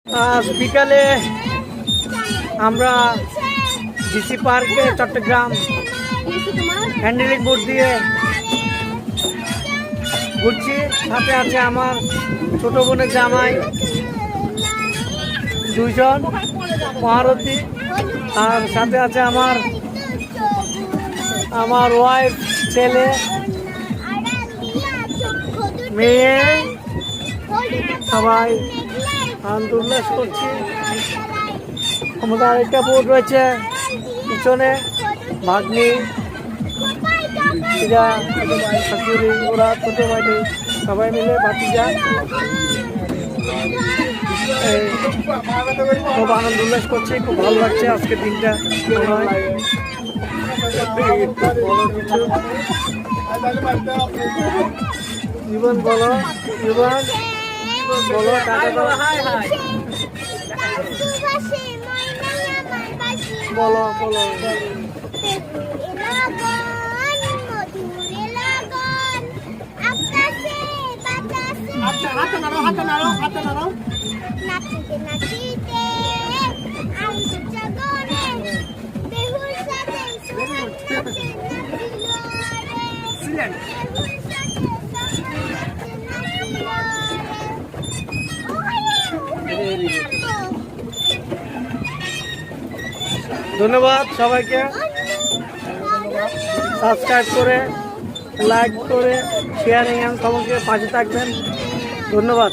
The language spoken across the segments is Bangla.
আজ বিকালে আমরা ডিসি পার্কে চট্টগ্রাম হ্যান্ডেলিং বোট দিয়ে ঘুরছি। সাথে আছে আমার ছোট বোনের জামাই, দুইজন মহারথী, আর সাথে আছে আমার ওয়াইফ, ছেলে, মেয়ে, সবাই আনন্দ উল্লাস করছি। আমাদের আরেকটা বোট রয়েছে পিছনে, ভাগ্নি, শাশুড়ি, ওরা ছোট ভাইটি সবাই মিলে ভাতিজা খুব আনন্দ উল্লাস করছি। খুব ভালো লাগছে আজকের দিনটা। জীবন বলো, জীবন বলো, টাকা বলো, বলো বলো। হাতে নাড়ো, হাতে নাড়ো, হাতে নাড়ো। নাচিতে নাচিতে আমি জগনে বেহুশ সাথে সিলেন্ট ধন্যবাদ সবাইকে। সাবস্ক্রাইব করে, লাইক করে, শেয়ারিং এন্ড সবাইকে পাশে থাকবেন। ধন্যবাদ।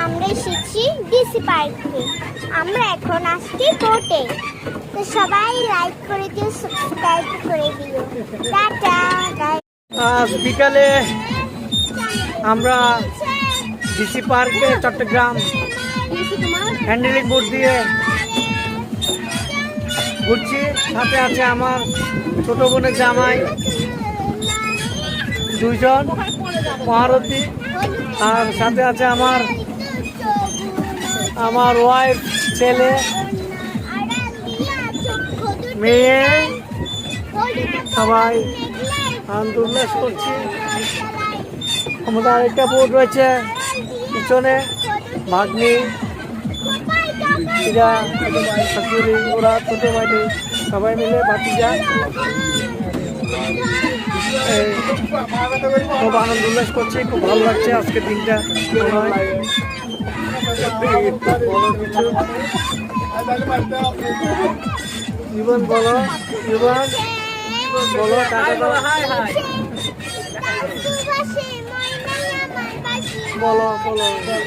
আমরা এসেছি ডিসি পার্কে। আমরা এখন আসছি বোটে। তো সবাই লাইক করে দিও, সাবস্ক্রাইব করে দিও। টাটা। আজ বিকালে আমরা ডিসি পার্কে চট্টগ্রাম হ্যান্ডেলিং বোট দিয়ে ঘুরছি। সাথে আছে আমার ছোট বোনের জামাই, দুইজন মহারথী, আর সাথে আছে আমার ওয়াইফ, ছেলে, মেয়ে, সবাই আনন্দ উল্লাস করছি। আমাদের আরেকটা বোট রয়েছে পিছনে, ভাগ্নি, শাশুড়ি, ওরা ছোট ভাইটি সবাই মিলে ভাতিজা খুব আনন্দ উল্লাস করছি। খুব ভালো লাগছে আজকের দিনটা। জীবন বলো, জীবন বলো, টাকা বলো, বলো বলো।